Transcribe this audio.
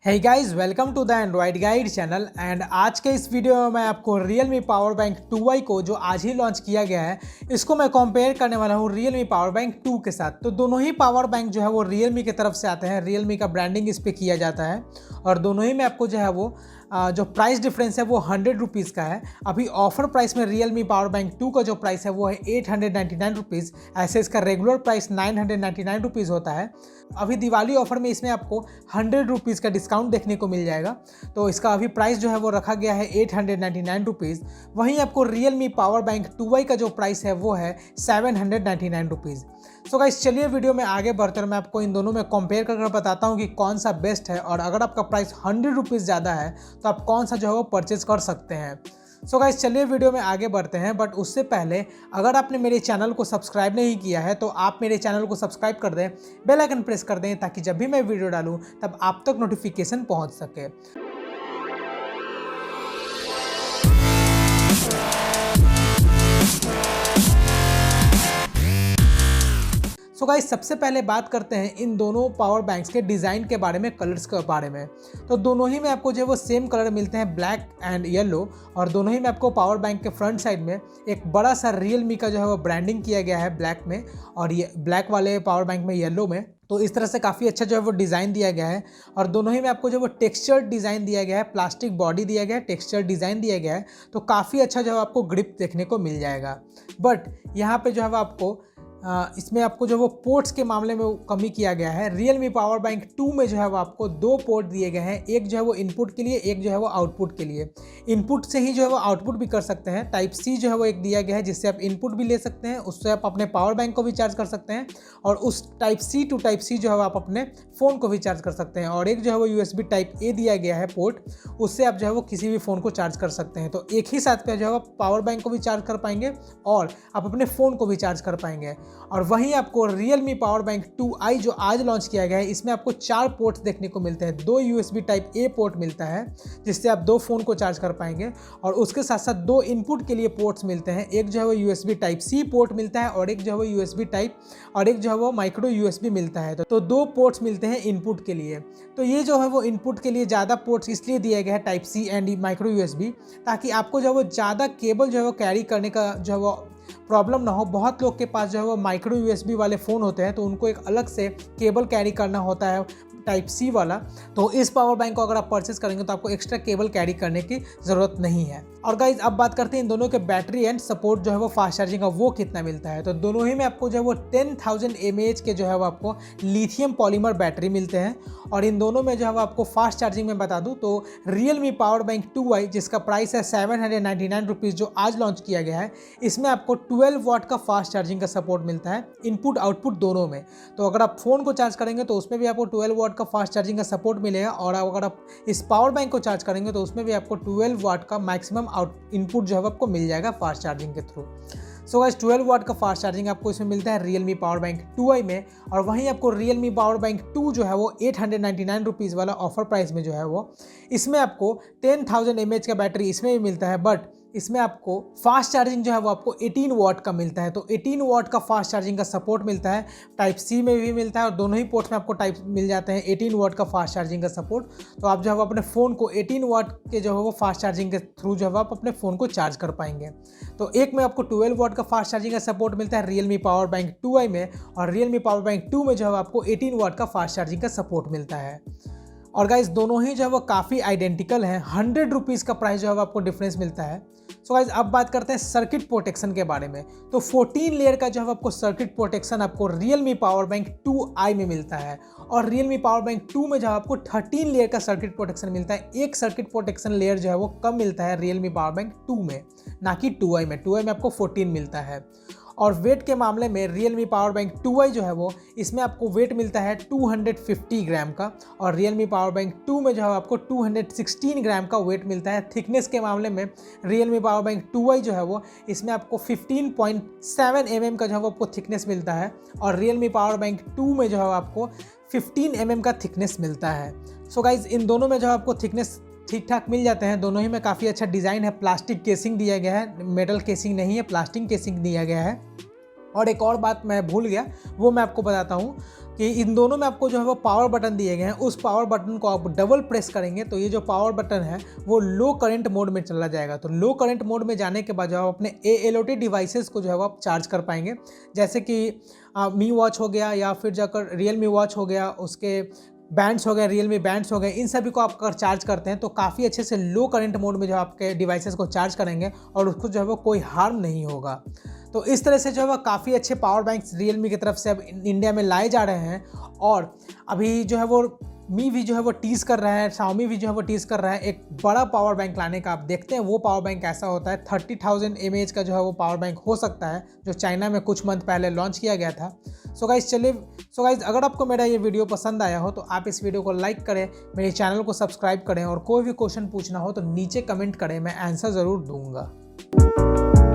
Hey guys, welcome to the Android guide channel. And आज के इस वीडियो में मैं आपको Realme पावर बैंक 2i को जो आज ही लॉन्च किया गया है इसको मैं कंपेयर करने वाला हूँ Realme पावर बैंक 2 के साथ। तो दोनों ही पावर बैंक जो है वो Realme की तरफ से आते हैं, Realme का ब्रांडिंग इस पे किया जाता है और दोनों ही में आपको जो है वो जो प्राइस डिफरेंस है वो 100 रुपीज़ का है। अभी ऑफर प्राइस में Realme पावर बैंक 2 का जो प्राइस है वो है 899 रुपीज़। ऐसे इसका रेगुलर प्राइस 999 रुपीज़ होता है। अभी दिवाली ऑफर में इसमें आपको 100 रुपीज़ का डिस्काउंट देखने को मिल जाएगा, तो इसका अभी प्राइस जो है वो रखा गया है 899 रुपीज़। वहीं आपको Realme पावर बैंक 2i का जो प्राइस है वो है 799 रुपीज़। सो गाइस, चलिए वीडियो में आगे बढ़कर मैं आपको इन दोनों में कंपेयर करके बताता हूँ कि कौन सा बेस्ट है, और अगर आपका प्राइस 100 रुपीज़ ज़्यादा है तो आप कौन सा जो है वो परचेज कर सकते हैं। सो गाइस, चलिए वीडियो में आगे बढ़ते हैं। बट उससे पहले अगर आपने मेरे चैनल को सब्सक्राइब नहीं किया है तो आप मेरे चैनल को सब्सक्राइब कर दें, बेल आइकन प्रेस कर दें, ताकि जब भी मैं वीडियो डालूं तब आप तक नोटिफिकेशन पहुंच सके। सो गाइस, सबसे पहले बात करते हैं इन दोनों पावर बैंक्स के डिज़ाइन के बारे में, कलर्स के बारे में। तो दोनों ही में आपको जो है वो सेम कलर मिलते हैं, ब्लैक एंड येलो। और दोनों ही में आपको पावर बैंक के फ्रंट साइड में एक बड़ा सा Realme का जो है वो ब्रांडिंग किया गया है ब्लैक में, और ये ब्लैक वाले पावर बैंक में येलो में। तो इस तरह से काफ़ी अच्छा जो है वो डिज़ाइन दिया गया है। और दोनों ही में आपको जो है वो टेक्सचर्ड डिज़ाइन दिया गया है, प्लास्टिक बॉडी दिया गया है, टेक्सचर्ड डिज़ाइन दिया गया है। तो काफ़ी अच्छा जो है आपको ग्रिप देखने को मिल जाएगा। बट यहाँ पे जो है वो आपको इसमें आपको जो वो पोर्ट्स के मामले में कमी किया गया है। Realme पावर बैंक 2 में जो है वो आपको दो पोर्ट दिए गए हैं, एक जो है वो इनपुट के लिए, एक जो है वो आउटपुट के लिए। इनपुट से ही जो है वो आउटपुट भी कर सकते हैं। टाइप सी जो है वो एक दिया गया है जिससे आप इनपुट भी ले सकते हैं, उससे आप अपने पावर बैंक को भी चार्ज कर सकते हैं, और उस type C to type C जो है वो आप अपने फ़ोन को भी चार्ज कर सकते हैं। और एक जो है वो USB टाइप ए दिया गया है पोर्ट, उससे आप जो है वो किसी भी फ़ोन को चार्ज कर सकते हैं। तो एक ही साथ पे जो है वो पावर बैंक को भी चार्ज कर पाएंगे और आप अपने फ़ोन को भी चार्ज कर पाएंगे। और वहीं आपको Realme पावर बैंक 2i जो आज लॉन्च किया गया है, इसमें आपको 4 पोर्ट्स देखने को मिलते हैं। 2 USB टाइप ए पोर्ट मिलता है जिससे आप 2 फ़ोन को चार्ज कर पाएंगे, और उसके साथ साथ 2 इनपुट के लिए पोर्ट्स मिलते हैं। एक जो है वो USB टाइप सी पोर्ट मिलता है, और एक जो है वो USB टाइप, और एक जो है वो माइक्रो USB मिलता है। तो 2 पोर्ट्स मिलते हैं इनपुट के लिए। तो ये जो है वो इनपुट के लिए ज़्यादा पोर्ट्स इसलिए दिया गया है type C and micro USB, ताकि आपको जो है वो ज़्यादा केबल जो है वो कैरी करने का जो है वो प्रॉब्लम ना हो। बहुत लोग के पास जो है वो माइक्रो USB वाले फ़ोन होते हैं, तो उनको एक अलग से केबल कैरी करना होता है टाइप सी वाला। तो इस पावर बैंक को अगर आप परचेस करेंगे तो आपको एक्स्ट्रा केबल कैरी करने की ज़रूरत नहीं है। और गाइज, अब बात करते हैं इन दोनों के बैटरी एंड सपोर्ट जो है वो फास्ट चार्जिंग का वो कितना मिलता है। तो दोनों ही में आपको जो है वो 10,000 mAh के जो है वो आपको लिथियम पॉलीमर बैटरी मिलते हैं। और इन दोनों में जो है वो आपको फास्ट चार्जिंग में बता दूं तो Realme पावर बैंक 2i जिसका प्राइस है 799 रुपीज़ जो आज लॉन्च किया गया है, इसमें आपको 12 वाट का फास्ट चार्जिंग का सपोर्ट मिलता है, इनपुट आउटपुट दोनों में। तो अगर आप फ़ोन को चार्ज करेंगे तो उसमें भी आपको 12 वाट का फास्ट चार्जिंग का सपोर्ट मिलेगा, और अगर आप इस पावर बैंक को चार्ज करेंगे तो उसमें भी आपको 12 वाट का मैक्सिमम इनपुट जो है आपको मिल जाएगा फास्ट चार्जिंग के थ्रू। सो गाइस, 12 वाट का फास्ट चार्जिंग आपको इसमें मिलता है Realme पावर बैंक 2i में। और वहीं आपको Realme पावर बैंक 2 जो है वो 899 रुपीज़ वाला ऑफर प्राइस में जो है वो, इसमें आपको 10,000 mAh का बैटरी इसमें भी मिलता है। बट इसमें आपको फास्ट चार्जिंग जो है वो आपको 18 वाट का मिलता है। तो 18 वाट का फास्ट चार्जिंग का सपोर्ट मिलता है, टाइप सी में भी मिलता है, और दोनों ही पोर्ट्स में आपको टाइप मिल जाते हैं 18 वाट का फास्ट चार्जिंग का सपोर्ट। तो आप जो है वो अपने फ़ोन को 18 वाट के जो है वो फास्ट चार्जिंग के थ्रू जो है वो आप अपने फ़ोन को चार्ज कर पाएंगे। तो एक में आपको 12 वाट का फास्ट चार्जिंग का सपोर्ट मिलता है Realme पावर बैंक 2i में, और Realme पावर बैंक 2 में जो है आपको 18 वाट का फास्ट चार्जिंग का सपोर्ट मिलता है। और गाइस, दोनों ही जो है वो काफ़ी आइडेंटिकल हैं। 100 रुपीज़ का प्राइस जो है वो आपको डिफरेंस मिलता है। सो गाइस, अब बात करते हैं सर्किट प्रोटेक्शन के बारे में। तो 14 लेयर का जो है आपको सर्किट प्रोटेक्शन आपको Realme पावर बैंक 2i में मिलता है, और Realme पावर बैंक 2 में जो है आपको 13 लेयर का सर्किट प्रोटेक्शन मिलता है। एक सर्किट प्रोटेक्शन लेयर जो है वो कम मिलता है Realme पावर बैंक 2 में, ना कि 2i में। 2i में आपको 14 मिलता है। और वेट के मामले में Realme पावर बैंक 2i जो है वो, इसमें आपको वेट मिलता है 250 ग्राम का, और Realme पावर बैंक 2 में जो है आपको 216 ग्राम का वेट मिलता है। थिकनेस के मामले में Realme पावर बैंक 2i जो है वो, इसमें आपको 15.7 mm का जो है वो आपको थिकनेस मिलता है, और Realme पावर बैंक 2 में जो है आपको 15 mm का थिकनेस मिलता है। सो गाइज, इन दोनों में जो आपको थिकनेस ठीक ठाक मिल जाते हैं। दोनों ही में काफ़ी अच्छा डिज़ाइन है, प्लास्टिक केसिंग दिया गया है, मेटल केसिंग नहीं है, प्लास्टिक केसिंग दिया गया है। और एक और बात मैं भूल गया, वो मैं आपको बताता हूँ कि इन दोनों में आपको जो है वो पावर बटन दिए गए हैं, उस पावर बटन को आप डबल प्रेस करेंगे तो ये जो पावर बटन है वो लो करंट मोड में चला जाएगा। तो लो करंट मोड में जाने के बाद जो आप अपने ALOT डिवाइसेस को जो है वो आप चार्ज कर पाएंगे, जैसे कि मी वॉच हो गया या फिर जाकर रियलमी वॉच हो गया, उसके बैंड्स हो गए, रियलमी बैंड्स हो गए, इन सभी को आप अगर चार्ज करते हैं तो काफ़ी अच्छे से लो करंट मोड में जो आपके डिवाइसेस को चार्ज करेंगे और उसको जो है वो कोई हार्म नहीं होगा। तो इस तरह से जो है वो काफ़ी अच्छे पावर बैंक्स रियलमी की तरफ से अब इंडिया में लाए जा रहे हैं। और अभी जो है वो मी भी जो है वो टीज़ कर रहा है, शाओमी भी जो है वो टीज़ कर रहा है एक बड़ा पावर बैंक लाने का। आप देखते हैं वो पावर बैंक कैसा होता है। 30,000 mAh का जो है वो पावर बैंक हो सकता है, जो चाइना में कुछ मंथ पहले लॉन्च किया गया था। सो गाइज अगर आपको मेरा ये वीडियो पसंद आया हो तो आप इस वीडियो को लाइक करें, मेरे चैनल को सब्सक्राइब करें और कोई भी क्वेश्चन पूछना हो तो नीचे कमेंट करें, मैं आंसर ज़रूर दूंगा।